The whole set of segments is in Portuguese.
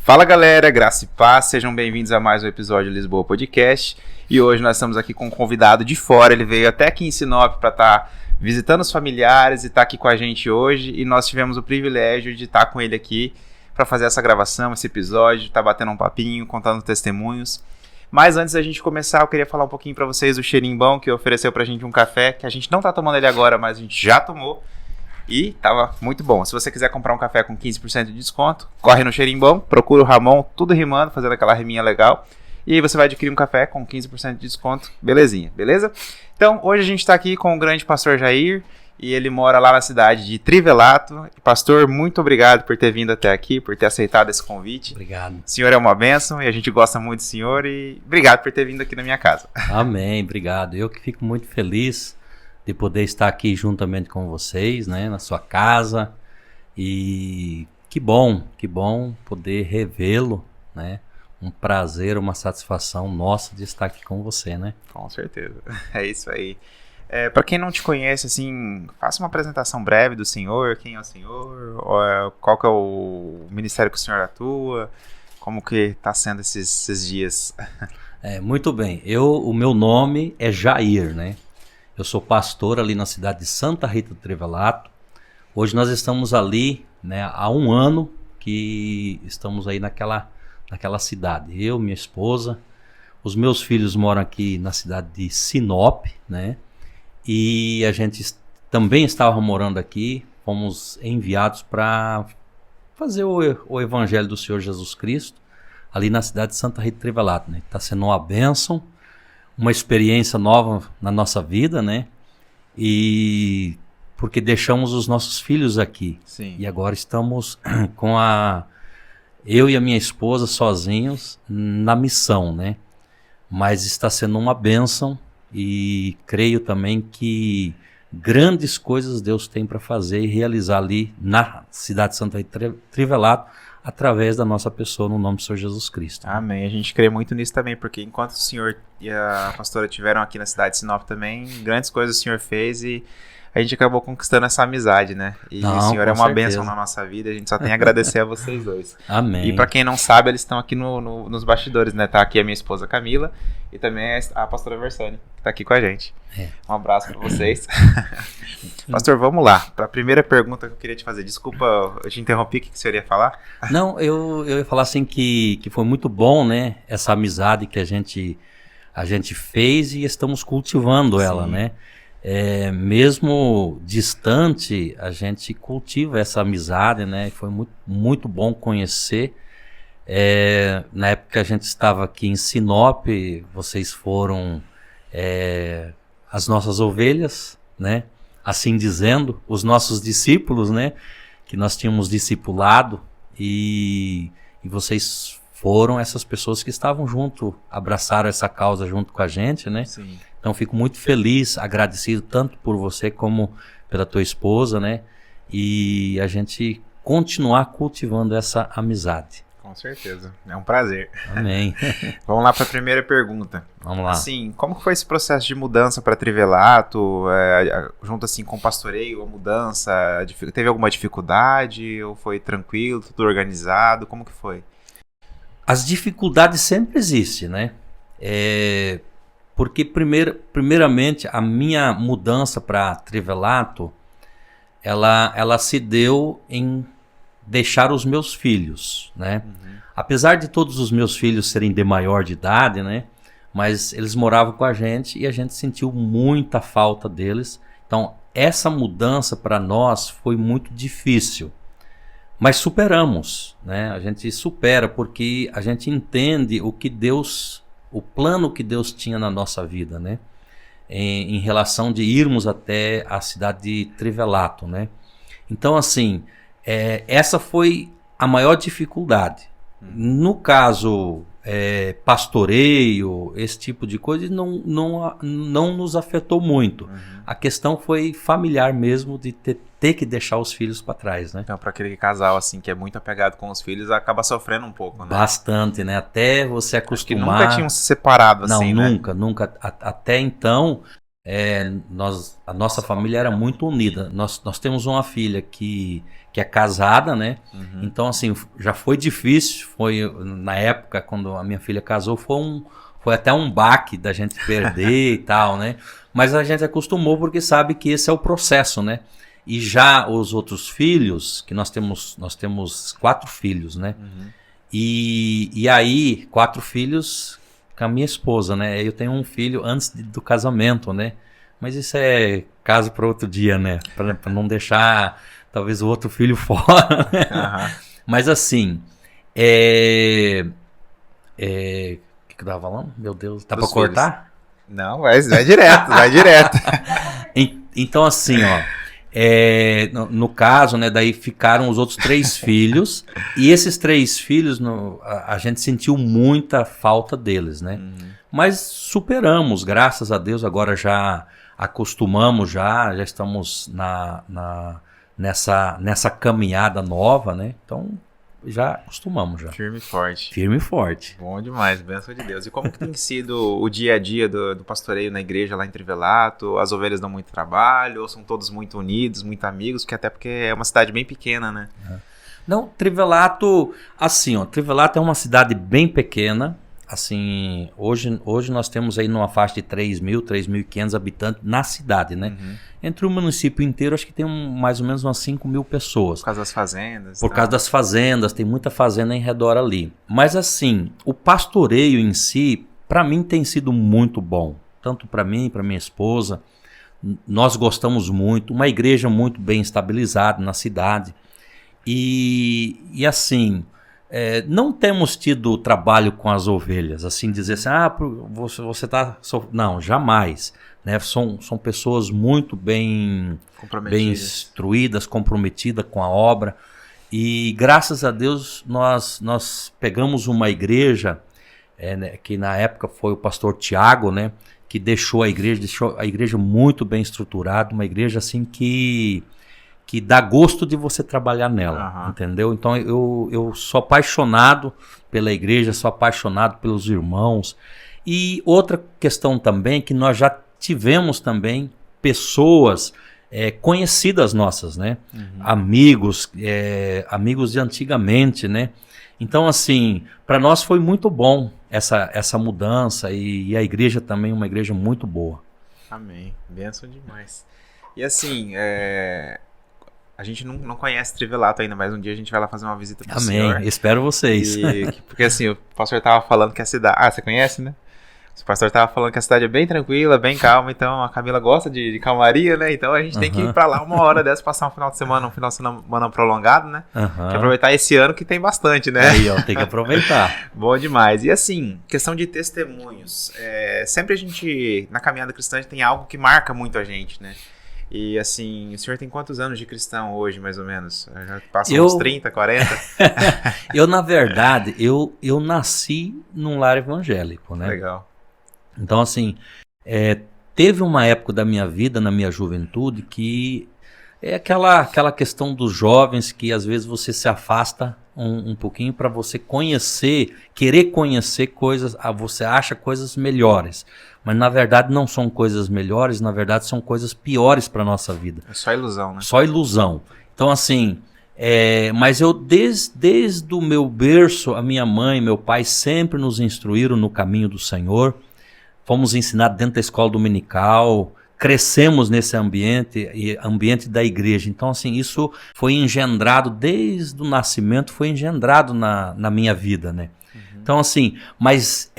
Fala galera, graça e paz, sejam bem-vindos a mais um episódio do Lisboa Podcast. E hoje nós estamos aqui com um convidado de fora, ele veio até aqui em Sinop para estar visitando os familiares e estar aqui com a gente hoje. E nós tivemos o privilégio de estar com ele aqui para fazer essa gravação, esse episódio, estar batendo um papinho, contando testemunhos. Mas antes da gente começar, eu queria falar um pouquinho para vocês do Xerimbão, que ofereceu pra gente um café, que a gente não tá tomando ele agora, mas a gente já tomou. E tava muito bom. Se você quiser comprar um café com 15% de desconto, corre no Xerimbão, procura o Ramon, tudo rimando, fazendo aquela riminha legal. E aí você vai adquirir um café com 15% de desconto, belezinha, beleza? Então, hoje a gente tá aqui com o grande pastor Jair, e ele mora lá na cidade de Trivelato. Pastor, muito obrigado por ter vindo até aqui, por ter aceitado esse convite. Obrigado. O senhor é uma bênção e a gente gosta muito do senhor e obrigado por ter vindo aqui na minha casa. Amém, obrigado. Eu que fico muito feliz de poder estar aqui juntamente com vocês, né, na sua casa. E que bom poder revê-lo, né? Um prazer, uma satisfação nossa de estar aqui com você, né? Com certeza, é isso aí. Para quem não te conhece, assim, faça uma apresentação breve do senhor, quem é o senhor, qual que é o ministério que o senhor atua, como que está sendo esses dias. Muito bem, o meu nome é Jair, né? Eu sou pastor ali na cidade de Santa Rita do Trivelato. Hoje nós estamos ali, né, há um ano que estamos aí naquela cidade. Eu, minha esposa, os meus filhos moram aqui na cidade de Sinop, né? E a gente também estava morando aqui, fomos enviados para fazer o Evangelho do Senhor Jesus Cristo, ali na cidade de Santa Rita do Trivelato, né? Está sendo uma bênção, uma experiência nova na nossa vida, né? E porque deixamos os nossos filhos aqui. Sim. E agora estamos com eu e a minha esposa sozinhos na missão, né? Mas está sendo uma bênção. E creio também que grandes coisas Deus tem para fazer e realizar ali na cidade de Santa Rita Trivelato através da nossa pessoa, no nome do Senhor Jesus Cristo. Amém. A gente crê muito nisso também, porque enquanto o senhor e a pastora estiveram aqui na cidade de Sinop também, grandes coisas o senhor fez e a gente acabou conquistando essa amizade, né? E o senhor é uma bênção na nossa vida, a gente só tem a agradecer a vocês dois. Amém. E para quem não sabe, eles estão aqui nos bastidores, né? Tá aqui a minha esposa Camila e também a pastora Versani, que tá aqui com a gente. Um abraço para vocês. Pastor, vamos lá. Para a primeira pergunta que eu queria te fazer, desculpa, eu te interrompi, o que o senhor ia falar? Não, eu ia falar assim que foi muito bom, né? Essa amizade que a gente fez e estamos cultivando ela, Sim. né? Mesmo distante, a gente cultiva essa amizade, né? Foi muito, muito bom conhecer. Na época que a gente estava aqui em Sinop, vocês foram as nossas ovelhas, né? Assim dizendo, os nossos discípulos, né? Que nós tínhamos discipulado e vocês foram essas pessoas que estavam junto, abraçaram essa causa junto com a gente, né? Sim. Então fico muito feliz, agradecido tanto por você como pela tua esposa, né? E a gente continuar cultivando essa amizade. Com certeza, é um prazer. Amém. Vamos lá para a primeira pergunta. Vamos lá. Assim, como que foi esse processo de mudança para Trivelato, junto assim com o pastoreio, a mudança, teve alguma dificuldade ou foi tranquilo, tudo organizado, como que foi? As dificuldades sempre existem, né? Porque primeiramente a minha mudança para Trivelato, ela se deu em deixar os meus filhos, né? Uhum. Apesar de todos os meus filhos serem de maior de idade, né? Mas eles moravam com a gente e a gente sentiu muita falta deles. Então essa mudança para nós foi muito difícil. Mas superamos, né? A gente supera porque a gente entende o plano que Deus tinha na nossa vida, né? Em relação de irmos até a cidade de Trivelato, né? Então, assim, essa foi a maior dificuldade. No caso, pastoreio, esse tipo de coisa, não nos afetou muito. Uhum. A questão foi familiar mesmo, de ter que deixar os filhos para trás, né? Então, para aquele casal assim que é muito apegado com os filhos, acaba sofrendo um pouco, né? Bastante, né? Até você acostumar. Acho que nunca tinham se separado assim, não, né? Nunca. Até então, a nossa família era muito unida. Nós temos uma filha que é casada, né? Uhum. Então, assim, já foi difícil. Na época, quando a minha filha casou, foi até um baque da gente perder e tal, né? Mas a gente acostumou porque sabe que esse é o processo, né? E já os outros filhos, que nós temos 4 filhos, né? Uhum. E aí, 4 filhos com a minha esposa, né? Eu tenho um filho antes do casamento, né? Mas isso é caso para outro dia, né? Para não deixar talvez o outro filho fora, né? Uhum. Mas assim, o que eu tava falando? Meu Deus, tá para cortar? Não, vai direto, vai direto. Então assim, ó, no caso, né, daí ficaram os outros 3 filhos, e esses 3 filhos, a gente sentiu muita falta deles, né? Uhum. Mas superamos, graças a Deus, agora já acostumamos, já estamos nessa caminhada nova, né? Então, já acostumamos já. Firme e forte. Firme e forte. Bom demais, bênção de Deus. E como que tem sido o dia a dia do pastoreio na igreja lá em Trivelato? As ovelhas dão muito trabalho, ou são todos muito unidos, muito amigos, que até porque é uma cidade bem pequena, né? Não, Trivelato, assim, ó, Trivelato é uma cidade bem pequena. Assim, hoje nós temos aí numa faixa de 3.500 habitantes na cidade, né? Uhum. Entre o município inteiro, acho que tem mais ou menos umas 5.000 pessoas. Por causa das fazendas. Por causa das fazendas, tem muita fazenda em redor ali. Mas assim, o pastoreio em si, para mim tem sido muito bom. Tanto para mim, para minha esposa. Nós gostamos muito. Uma igreja muito bem estabilizada na cidade. E assim... não temos tido trabalho com as ovelhas, assim, dizer assim, você está... Não, jamais. Né? São pessoas muito bem instruídas, comprometidas com a obra. E graças a Deus nós pegamos uma igreja, né, que na época foi o pastor Tiago, né, que deixou a igreja muito bem estruturada, uma igreja assim que dá gosto de você trabalhar nela, uhum. Entendeu? Então eu sou apaixonado pela igreja, sou apaixonado pelos irmãos. E outra questão também, que nós já tivemos também pessoas conhecidas nossas, né? Uhum. Amigos de antigamente, né? Então, assim, para nós foi muito bom essa mudança, e a igreja também é uma igreja muito boa. Amém. Bênção demais. E assim, a gente não conhece Trivelato ainda, mas um dia a gente vai lá fazer uma visita pro senhor. Amém, espero vocês. Porque assim, o pastor tava falando que a cidade... você conhece, né? O pastor tava falando que a cidade é bem tranquila, bem calma, então a Camila gosta de calmaria, né? Então a gente tem que ir pra lá uma hora dessa, passar um final de semana prolongado, né? Que aproveitar esse ano que tem bastante, né? Aí, ó, tem que aproveitar. Bom demais. E assim, questão de testemunhos. Sempre a gente, na caminhada cristã, tem algo que marca muito a gente, né? E assim, o senhor tem quantos anos de cristão hoje, mais ou menos? Já passam uns 30, 40? Na verdade, eu nasci num lar evangélico, né? Legal. Então, assim, teve uma época da minha vida, na minha juventude, que é aquela questão dos jovens que às vezes você se afasta um pouquinho para você querer conhecer coisas, você acha coisas melhores. Mas na verdade não são coisas melhores, na verdade são coisas piores para a nossa vida. É só ilusão, né? Só ilusão. Então, assim, mas eu desde o meu berço, a minha mãe e meu pai sempre nos instruíram no caminho do Senhor. Fomos ensinados dentro da escola dominical, crescemos nesse ambiente da igreja. Então, assim, isso foi engendrado desde o nascimento, foi engendrado na minha vida, né? Uhum. Então, assim, mas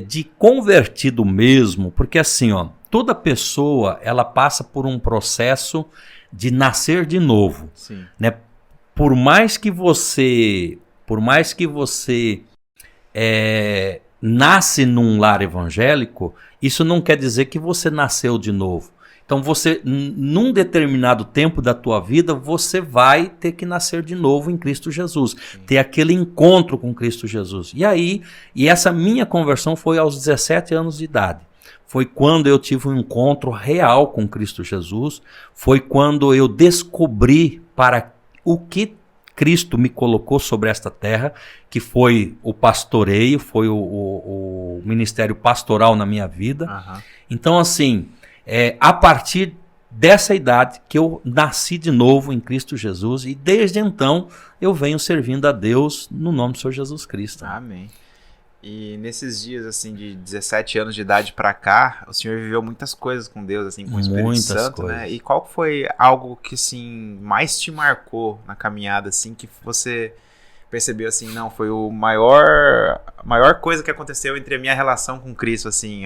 de convertido mesmo, porque assim, ó, toda pessoa, ela passa por um processo de nascer de novo. Sim. Né? Por mais que você nasce num lar evangélico, isso não quer dizer que você nasceu de novo. Então você, num determinado tempo da tua vida, você vai ter que nascer de novo em Cristo Jesus. Sim. Ter aquele encontro com Cristo Jesus. E essa minha conversão foi aos 17 anos de idade. Foi quando eu tive um encontro real com Cristo Jesus. Foi quando eu descobri para o que Cristo me colocou sobre esta terra, que foi o pastoreio, foi o ministério pastoral na minha vida. Uhum. Então, assim, a partir dessa idade que eu nasci de novo em Cristo Jesus e desde então eu venho servindo a Deus no nome do Senhor Jesus Cristo. Amém. E nesses dias assim de 17 anos de idade para cá, o senhor viveu muitas coisas com Deus, assim, com o Espírito Santo, coisas, né? E qual foi algo que assim mais te marcou na caminhada, assim, que você percebeu assim, não, foi a maior coisa que aconteceu entre a minha relação com Cristo, assim,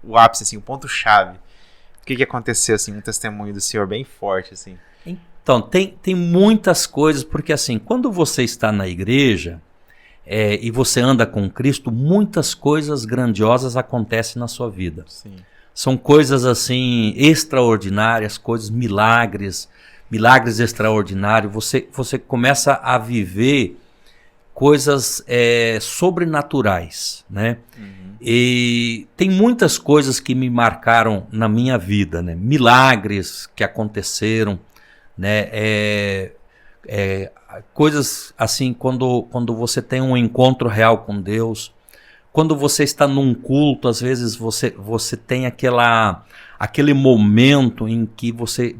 o ápice, assim, o ponto-chave. O que aconteceu, assim, um testemunho do senhor bem forte, assim? Então, tem muitas coisas, porque assim, quando você está na igreja e você anda com Cristo, muitas coisas grandiosas acontecem na sua vida. Sim. São coisas assim, extraordinárias, coisas, milagres extraordinários. Você começa a viver coisas sobrenaturais, né? Uhum. E tem muitas coisas que me marcaram na minha vida, né? Milagres que aconteceram, né? Coisas assim, quando você tem um encontro real com Deus, quando você está num culto, às vezes você tem aquele momento em que você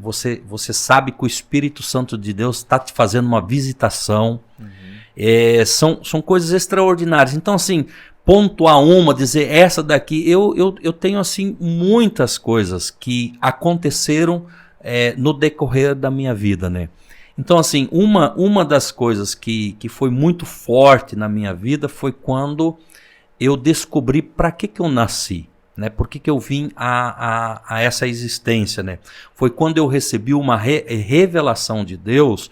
sabe que o Espírito Santo de Deus está te fazendo uma visitação. Uhum. São coisas extraordinárias. Então, assim, pontuar uma, dizer essa daqui, eu tenho assim muitas coisas que aconteceram no decorrer da minha vida, né? Então, assim, uma das coisas que foi muito forte na minha vida foi quando eu descobri para que eu nasci, né? Por que eu vim a essa existência, né? Foi quando eu recebi uma revelação de Deus,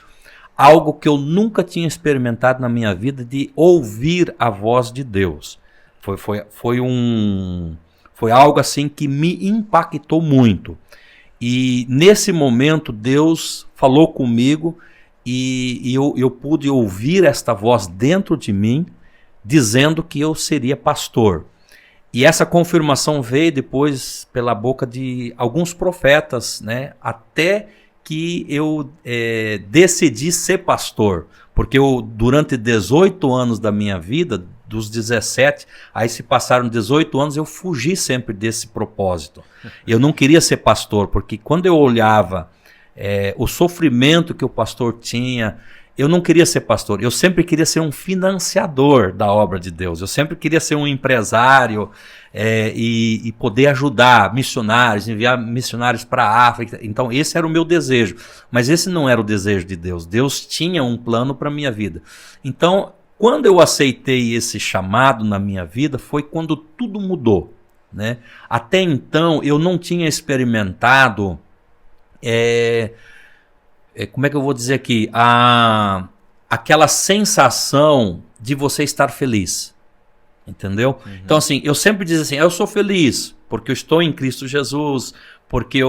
algo que eu nunca tinha experimentado na minha vida, de ouvir a voz de Deus. Foi algo assim que me impactou muito. E nesse momento Deus falou comigo e eu pude ouvir esta voz dentro de mim, dizendo que eu seria pastor. E essa confirmação veio depois pela boca de alguns profetas, né? Até que eu decidi ser pastor. Porque durante 18 anos da minha vida, dos 17, aí se passaram 18 anos, eu fugi sempre desse propósito. Eu não queria ser pastor, porque quando eu olhava o sofrimento que o pastor tinha, eu não queria ser pastor, eu sempre queria ser um financiador da obra de Deus, eu sempre queria ser um empresário e poder ajudar missionários, enviar missionários para a África. Então esse era o meu desejo, mas esse não era o desejo de Deus. Deus tinha um plano para a minha vida. Então, quando eu aceitei esse chamado na minha vida, foi quando tudo mudou, né? Até então eu não tinha experimentado, como é que eu vou dizer aqui, aquela sensação de você estar feliz, entendeu? Uhum. Então assim, eu sempre dizia assim, eu sou feliz porque eu estou em Cristo Jesus, porque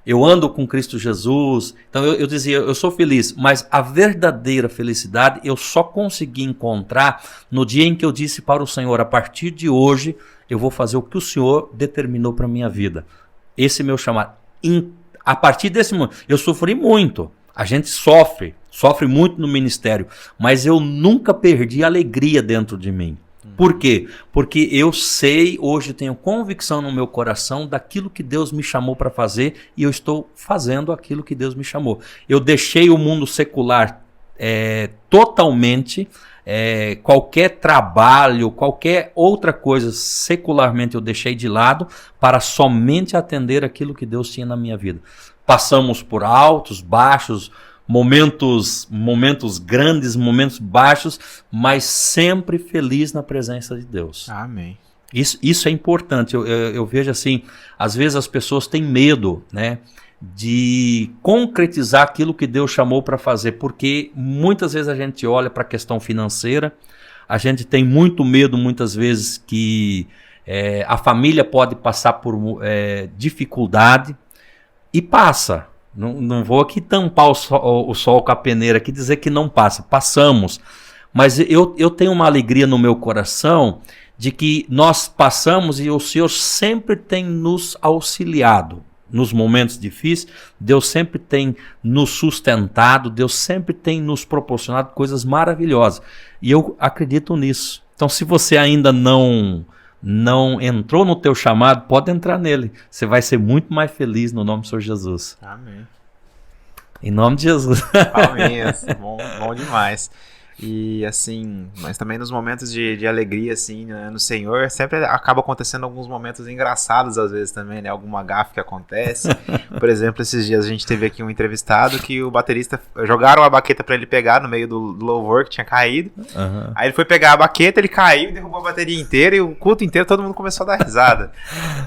eu ando com Cristo Jesus. Então eu dizia, eu sou feliz, mas a verdadeira felicidade eu só consegui encontrar no dia em que eu disse para o Senhor, a partir de hoje eu vou fazer o que o Senhor determinou para a minha vida. Esse meu chamado. A partir desse momento, eu sofri muito. A gente sofre muito no ministério, mas eu nunca perdi a alegria dentro de mim. Por quê? Porque eu sei, hoje tenho convicção no meu coração daquilo que Deus me chamou para fazer e eu estou fazendo aquilo que Deus me chamou. Eu deixei o mundo secular totalmente, qualquer trabalho, qualquer outra coisa secularmente eu deixei de lado para somente atender aquilo que Deus tinha na minha vida. Passamos por altos, baixos, momentos grandes, momentos baixos, mas sempre feliz na presença de Deus. Amém. Isso é importante. Eu vejo assim, às vezes as pessoas têm medo, né, de concretizar aquilo que Deus chamou para fazer, porque muitas vezes a gente olha para a questão financeira, a gente tem muito medo muitas vezes que a família pode passar por dificuldade, e passa. Não vou aqui tampar o sol com a peneira aqui, dizer que não passa. Passamos. Mas eu tenho uma alegria no meu coração de que nós passamos e o Senhor sempre tem nos auxiliado. Nos momentos difíceis, Deus sempre tem nos sustentado, Deus sempre tem nos proporcionado coisas maravilhosas. E eu acredito nisso. Então, se você ainda não não entrou no teu chamado, pode entrar nele. Você vai ser muito mais feliz no nome do Senhor Jesus. Amém. Em nome de Jesus. Palminhas, bom demais. E assim, mas também nos momentos de alegria, assim, né, no Senhor, sempre acaba acontecendo alguns momentos engraçados às vezes também, né? Alguma gafe que acontece. Por exemplo, esses dias a gente teve aqui um entrevistado que o baterista, jogaram a baqueta pra ele pegar no meio do louvor que tinha caído. Uhum. Aí ele foi pegar a baqueta, ele caiu e derrubou a bateria inteira e o culto inteiro todo mundo começou a dar risada.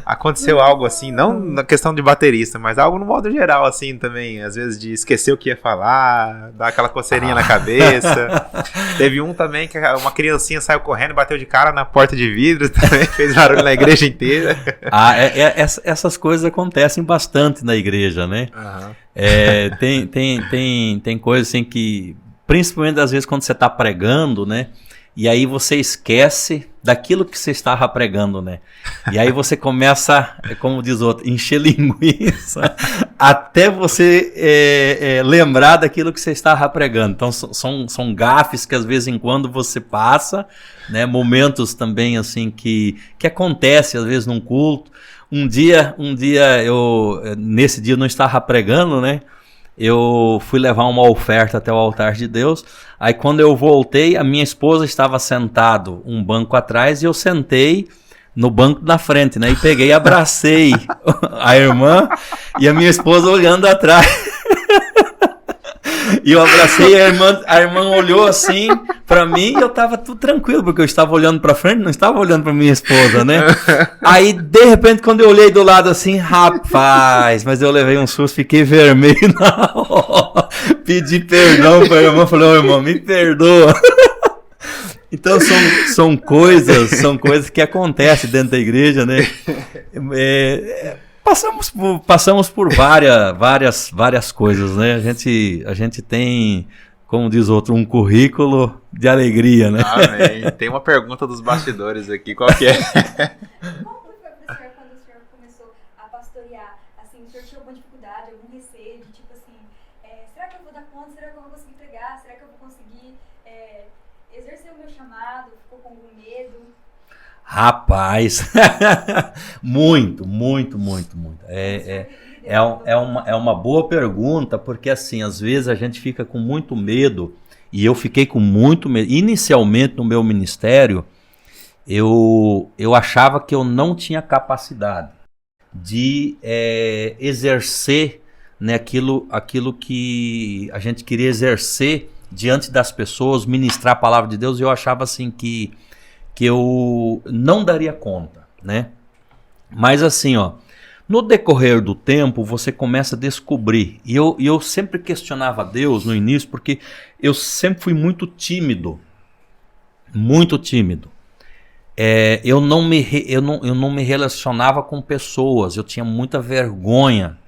Aconteceu algo assim, não na questão de baterista, mas algo no modo geral, assim, também. Às vezes de esquecer o que ia falar, dar aquela coceirinha na cabeça. Teve um também que uma criancinha saiu correndo e bateu de cara na porta de vidro, também fez barulho na igreja inteira. Essas coisas acontecem bastante na igreja, né? Uhum. Tem coisas assim que, principalmente às vezes quando você está pregando, né? E aí você esquece daquilo que você estava pregando, né? E aí você começa, como diz o outro, encher linguiça até você lembrar daquilo que você estava pregando. Então são gafes que às vezes em quando você passa, né? Momentos também assim que acontece às vezes num culto. Um dia nesse dia eu não estava pregando, né? Eu fui levar uma oferta até o altar de Deus. Aí quando eu voltei, a minha esposa estava sentado um banco atrás e eu sentei no banco da frente, né? E peguei e abracei a irmã e a minha esposa olhando atrás. E eu abracei, a irmã olhou assim pra mim e eu tava tudo tranquilo, porque eu estava olhando pra frente, não estava olhando pra minha esposa, né? Aí, de repente, quando eu olhei do lado assim, rapaz, mas eu levei um susto, fiquei vermelho na hora. Pedi perdão pra irmã, falei, ô irmão, me perdoa. Então são coisas que acontecem dentro da igreja, né? Passamos por várias coisas, né? A gente tem, como diz outro, um currículo de alegria, né? Amém. Tem uma pergunta dos bastidores aqui, qual que é? Como foi para o senhor quando o senhor começou a pastorear? Assim, o senhor tinha alguma dificuldade, algum receio de tipo assim, será que eu vou dar conta? Será que eu vou conseguir pregar? Será que eu vou conseguir exercer o meu chamado? Ficou com algum medo? Rapaz, muito. É uma boa pergunta, porque assim, às vezes a gente fica com muito medo, e eu fiquei com muito medo. Inicialmente no meu ministério, eu achava que eu não tinha capacidade de exercer, né, aquilo que a gente queria exercer diante das pessoas, ministrar a palavra de Deus, e eu achava assim que eu não daria conta, né? Mas assim, ó, no decorrer do tempo, você começa a descobrir. E eu sempre questionava a Deus no início, porque eu sempre fui muito tímido. Muito tímido. Eu não me relacionava com pessoas. Eu tinha muita vergonha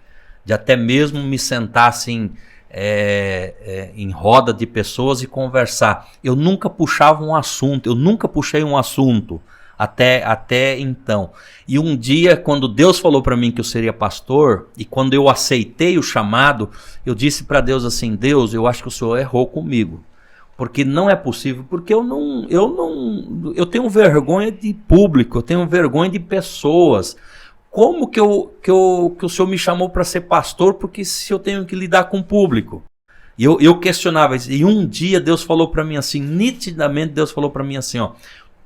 de até mesmo me sentar assim, em roda de pessoas e conversar. Eu nunca puxava um assunto. Eu nunca puxei um assunto. Até então. E um dia, quando Deus falou para mim que eu seria pastor, e quando eu aceitei o chamado, eu disse para Deus assim: Deus, eu acho que o Senhor errou comigo, porque não é possível, porque eu tenho vergonha de público, eu tenho vergonha de pessoas. Como que o Senhor me chamou para ser pastor, porque se eu tenho que lidar com o público? E eu questionava isso. E um dia Deus falou para mim assim, nitidamente Deus falou para mim assim, ó: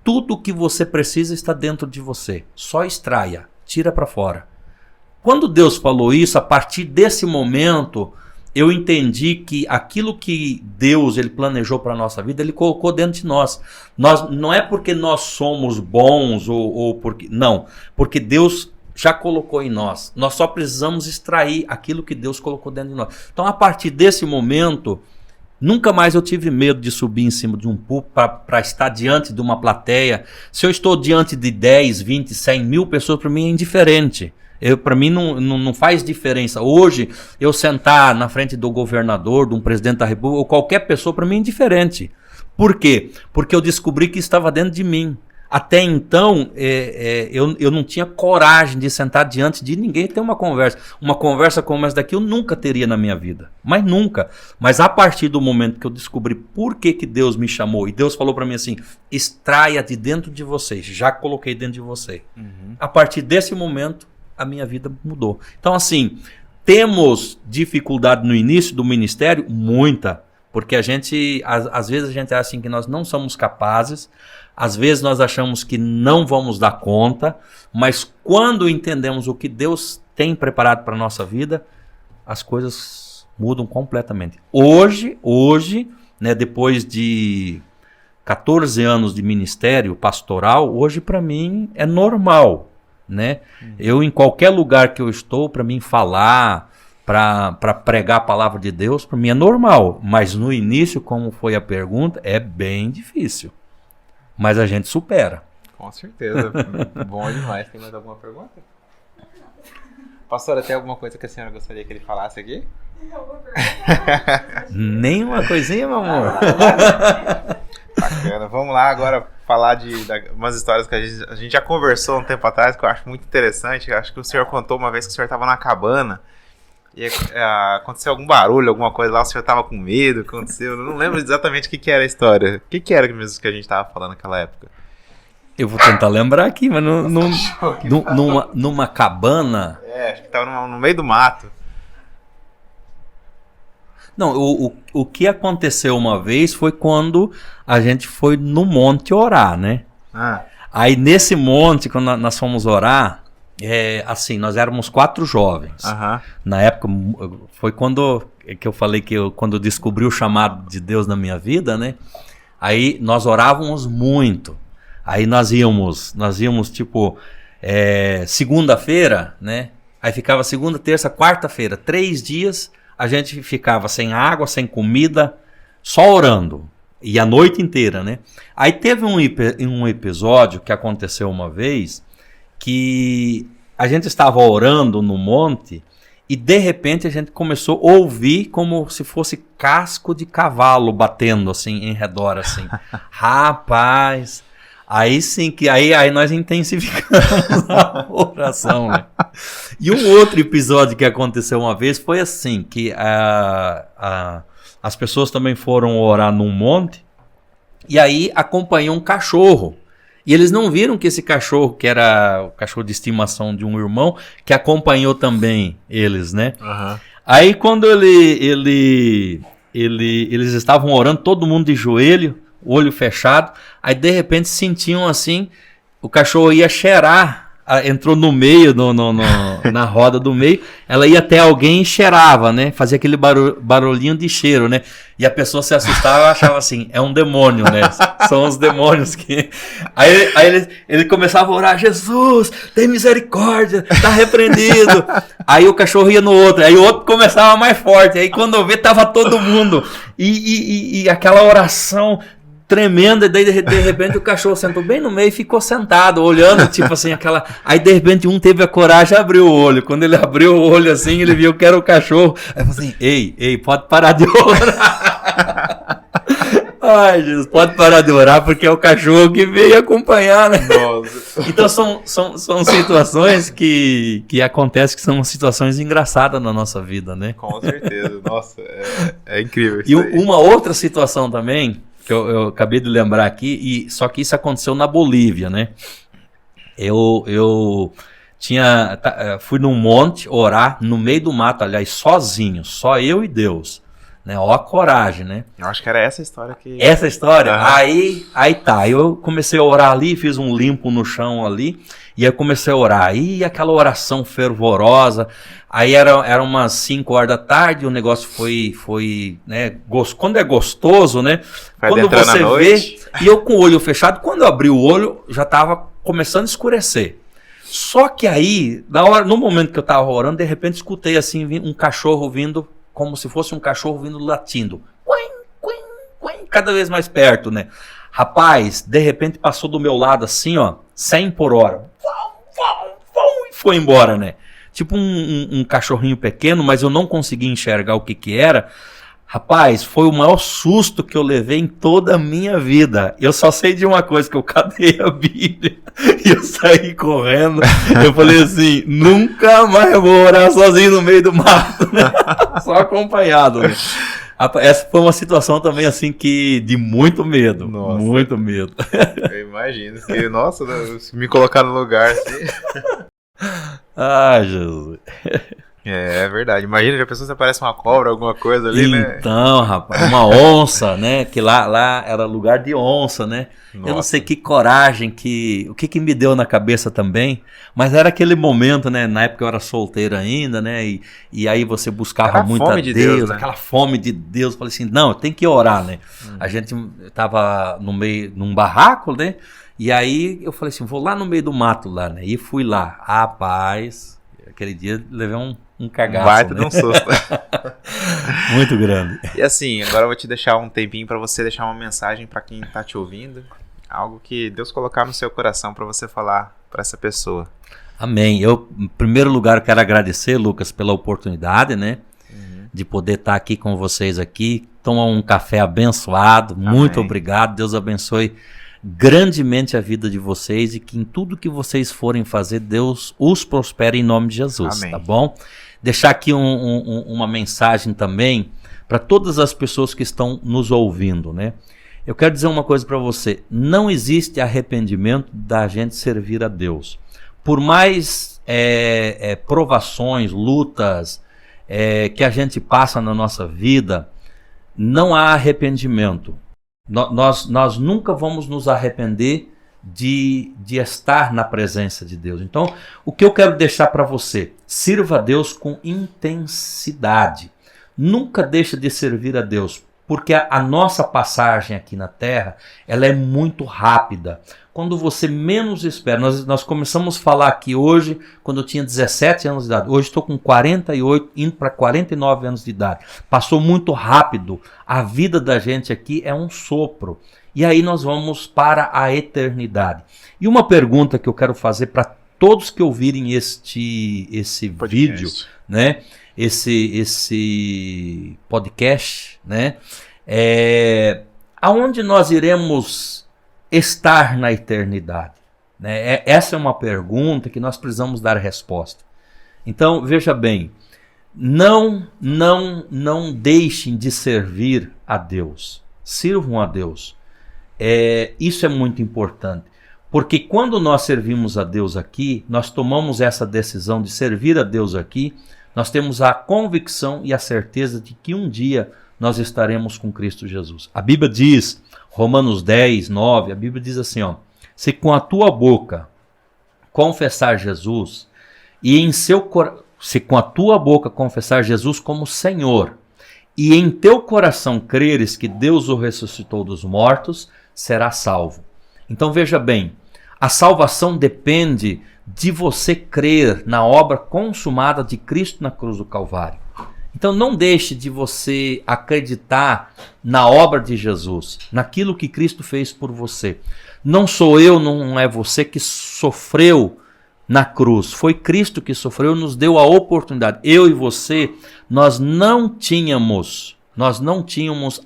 tudo que você precisa está dentro de você. Só extraia, tira para fora. Quando Deus falou isso, a partir desse momento, eu entendi que aquilo que Deus ele planejou para a nossa vida, Ele colocou dentro de nós. Não é porque nós somos bons ou porque... Não, porque Deus já colocou em nós. Nós só precisamos extrair aquilo que Deus colocou dentro de nós. Então, a partir desse momento... Nunca mais eu tive medo de subir em cima de um púlpito para estar diante de uma plateia. Se eu estou diante de 10, 20, 100 mil pessoas, para mim é indiferente. Para mim não faz diferença. Hoje, eu sentar na frente do governador, de um presidente da república, ou qualquer pessoa, para mim é indiferente. Por quê? Porque eu descobri que estava dentro de mim. Até então, eu não tinha coragem de sentar diante de ninguém e ter uma conversa. Uma conversa como essa daqui eu nunca teria na minha vida. Mas nunca. Mas a partir do momento que eu descobri por que Deus me chamou, e Deus falou para mim assim, extraia de dentro de vocês, já coloquei dentro de você. A partir desse momento, a minha vida mudou. Então assim, temos dificuldade no início do ministério? Muita. Porque a gente, às vezes a gente acha assim que nós não somos capazes, às vezes nós achamos que não vamos dar conta, mas quando entendemos o que Deus tem preparado para a nossa vida, as coisas mudam completamente. Hoje, né, depois de 14 anos de ministério pastoral, hoje para mim é normal, né? Eu em qualquer lugar que eu estou, para mim falar, para pregar a palavra de Deus, para mim é normal, mas no início, como foi a pergunta, é bem difícil. Mas a gente supera. Com certeza. Bom demais. Tem mais alguma pergunta? Pastora, tem alguma coisa que a senhora gostaria que ele falasse aqui? Nenhuma coisinha, meu amor? Bacana. Vamos lá agora falar de umas histórias que a gente já conversou um tempo atrás, que eu acho muito interessante. Eu acho que o senhor contou uma vez que o senhor estava na cabana e aconteceu algum barulho, alguma coisa lá, o senhor tava com medo, aconteceu, eu não lembro exatamente o que era a história. O que era mesmo que a gente tava falando naquela época? Eu vou tentar lembrar aqui, mas numa cabana... acho que tava no meio do mato. Não, o que aconteceu uma vez foi quando a gente foi no monte orar, né? Aí nesse monte, quando nós fomos orar... assim, nós éramos 4 jovens. Na época, foi quando que eu falei que quando eu descobri o chamado de Deus na minha vida, né? Aí nós orávamos muito. Aí nós íamos tipo, segunda-feira, né? Aí ficava segunda, terça, quarta-feira. 3 dias a gente ficava sem água, sem comida, só orando. E a noite inteira, né? Aí teve um episódio que aconteceu uma vez... que a gente estava orando no monte e de repente a gente começou a ouvir como se fosse casco de cavalo batendo assim em redor assim. Rapaz, aí sim que aí nós intensificamos a oração, né? E um outro episódio que aconteceu uma vez foi assim, que as pessoas também foram orar num monte e aí acompanhou um cachorro. E eles não viram que esse cachorro, que era o cachorro de estimação de um irmão, que acompanhou também eles, né? Aí quando eles estavam orando, todo mundo de joelho, olho fechado, aí de repente sentiam assim, o cachorro ia cheirar, entrou no meio, na roda do meio, ela ia até alguém e cheirava, né? Fazia aquele barulhinho de cheiro, né? E a pessoa se assustava e achava assim, é um demônio, né? São os demônios que... Aí ele começava a orar, Jesus, tem misericórdia, tá repreendido. Aí o cachorro ia no outro, aí o outro começava mais forte, aí quando eu vi tava todo mundo. E aquela oração... tremenda, e daí de repente o cachorro sentou bem no meio e ficou sentado, olhando, tipo assim, aquela... Aí de repente um teve a coragem de abrir o olho. Quando ele abriu o olho assim, ele viu que era o cachorro. Aí falou assim, ei, pode parar de orar. Ai, Jesus, pode parar de orar porque é o cachorro que veio acompanhar, né? Nossa. Então são situações que acontecem, que são situações engraçadas na nossa vida, né? Com certeza, nossa, é incrível isso. E uma outra situação também... que eu acabei de lembrar aqui, só que isso aconteceu na Bolívia, né? Eu fui num monte orar no meio do mato, aliás, sozinho, só eu e Deus, né? Ó a coragem, né? Eu acho que era essa história que... Essa história? Aí tá, eu comecei a orar ali, fiz um limpo no chão ali, e aí comecei a orar, aí aquela oração fervorosa, aí era umas 5 horas da tarde, o negócio foi né, quando é gostoso, né, quando você vê, e eu com o olho fechado, quando eu abri o olho, já estava começando a escurecer. Só que aí, no momento que eu estava orando, de repente escutei assim, um cachorro vindo, como se fosse um cachorro vindo latindo, cada vez mais perto, né. Rapaz, de repente passou do meu lado assim, ó, 100 por hora. E foi embora, né? Tipo um cachorrinho pequeno, mas eu não consegui enxergar o que era. Rapaz, foi o maior susto que eu levei em toda a minha vida. Eu só sei de uma coisa, que eu cadei a Bíblia e eu saí correndo. Eu falei assim, nunca mais eu vou orar sozinho no meio do mato, né? Só acompanhado, né? Essa foi uma situação também assim que de muito medo. Nossa. Muito medo. Eu imagino. Que, nossa, se me colocar no lugar assim. Ah, Jesus. É verdade. Imagina, já pensou se aparece uma cobra, alguma coisa ali, né? Então, rapaz, uma onça, né? Que lá era lugar de onça, né? Nossa. Eu não sei que coragem, o que me deu na cabeça também, mas era aquele momento, né? Na época eu era solteiro ainda, né? E aí você buscava aquela muito fome a de Deus, Deus, né? aquela fome de Deus. Falei assim, não, tem que orar, né? A gente tava num barraco, né? E aí eu falei assim, vou lá no meio do mato lá, né? E fui lá. Rapaz, aquele dia levei um cagaço, Baita né? de um susto. Muito grande. E assim, agora eu vou te deixar um tempinho para você deixar uma mensagem para quem tá te ouvindo. Algo que Deus colocar no seu coração para você falar para essa pessoa. Amém. Eu, em primeiro lugar, quero agradecer, Lucas, pela oportunidade, né? De poder estar aqui com vocês aqui. Tomar um café abençoado. Amém. Muito obrigado. Deus abençoe grandemente a vida de vocês e que em tudo que vocês forem fazer, Deus os prospere em nome de Jesus. Amém. Tá bom? Deixar aqui uma mensagem também para todas as pessoas que estão nos ouvindo, né? Eu quero dizer uma coisa para você. Não existe arrependimento da gente servir a Deus. Por mais provações, lutas que a gente passa na nossa vida, não há arrependimento. Nós nunca vamos nos arrepender de estar na presença de Deus. Então, o que eu quero deixar para você, sirva a Deus com intensidade. Nunca deixe de servir a Deus, porque a nossa passagem aqui na Terra, ela é muito rápida. Quando você menos espera, nós começamos a falar aqui hoje, quando eu tinha 17 anos de idade. Hoje estou com 48, indo para 49 anos de idade. Passou muito rápido. A vida da gente aqui é um sopro. E aí nós vamos para a eternidade. E uma pergunta que eu quero fazer para todos que ouvirem esse vídeo, né? Esse podcast, né? Aonde nós iremos estar na eternidade? Né? Essa é uma pergunta que nós precisamos dar resposta. Então, veja bem, não deixem de servir a Deus. Sirvam a Deus. Isso é muito importante. Porque quando nós servimos a Deus aqui, nós tomamos essa decisão de servir a Deus aqui, nós temos a convicção e a certeza de que um dia nós estaremos com Cristo Jesus. A Bíblia diz, Romanos 10, 9, a Bíblia diz assim, ó, se com a tua boca confessar Jesus, se com a tua boca confessar Jesus como Senhor, e em teu coração creres que Deus o ressuscitou dos mortos, será salvo. Então veja bem, a salvação depende de você crer na obra consumada de Cristo na cruz do Calvário. Então não deixe de você acreditar na obra de Jesus, naquilo que Cristo fez por você. Não sou eu, não é você que sofreu na cruz. Foi Cristo que sofreu, nos deu a oportunidade. Eu e você, nós não tínhamos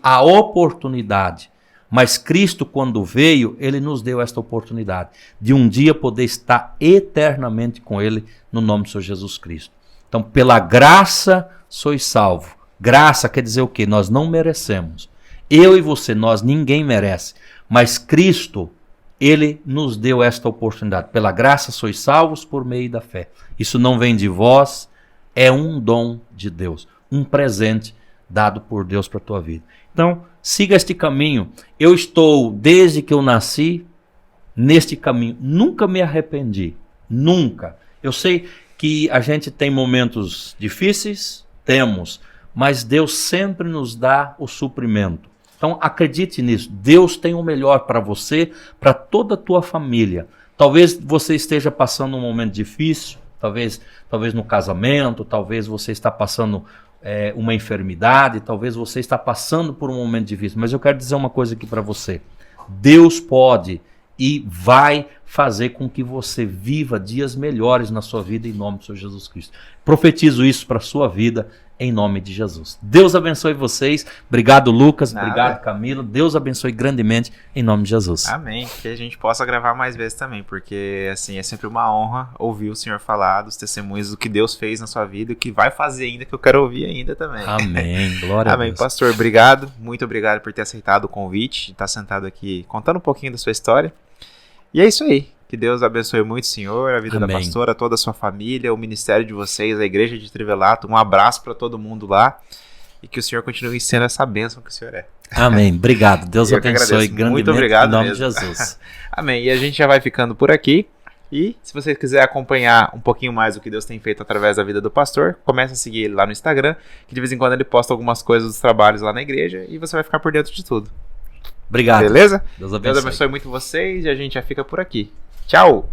a oportunidade. Mas Cristo, quando veio, Ele nos deu esta oportunidade de um dia poder estar eternamente com Ele no nome do Senhor Jesus Cristo. Então, pela graça sois salvo. Graça quer dizer o quê? Nós não merecemos. Eu e você, ninguém merece. Mas Cristo, Ele nos deu esta oportunidade. Pela graça sois salvos por meio da fé. Isso não vem de vós, é um dom de Deus. Um presente dado por Deus para a tua vida. Então, siga este caminho. Eu estou, desde que eu nasci, neste caminho. Nunca me arrependi. Nunca. Eu sei que a gente tem momentos difíceis, temos, mas Deus sempre nos dá o suprimento. Então acredite nisso. Deus tem o melhor para você, para toda a tua família. Talvez você esteja passando um momento difícil, talvez no casamento, talvez você está passando uma enfermidade, talvez você está passando por um momento difícil, mas eu quero dizer uma coisa aqui para você. Deus pode e vai fazer com que você viva dias melhores na sua vida em nome do Senhor Jesus Cristo. Profetizo isso para a sua vida em nome de Jesus. Deus abençoe vocês. Obrigado, Lucas. Nada. Obrigado, Camila. Deus abençoe grandemente em nome de Jesus. Amém. Que a gente possa gravar mais vezes também, porque assim é sempre uma honra ouvir o Senhor falar dos testemunhos do que Deus fez na sua vida e o que vai fazer ainda, que eu quero ouvir ainda também. Amém. Glória a Amém, Deus. pastor. Obrigado. Muito obrigado por ter aceitado o convite, de estar sentado aqui contando um pouquinho da sua história. E é isso aí. Que Deus abençoe muito o senhor, a vida Amém. da pastora, toda a sua família, o ministério de vocês, a igreja de Trivelato. Um abraço para todo mundo lá e que o senhor continue sendo essa bênção que o senhor é. Amém. Obrigado. Deus Eu que abençoe agradeço. grandemente Muito obrigado em nome mesmo. de Jesus. Amém. E a gente já vai ficando por aqui. E se você quiser acompanhar um pouquinho mais do que Deus tem feito através da vida do pastor, comece a seguir ele lá no Instagram, que de vez em quando ele posta algumas coisas dos trabalhos lá na igreja e você vai ficar por dentro de tudo. Obrigado. Beleza? Deus Deus abençoe. abençoe muito vocês e a gente já fica por aqui. Tchau!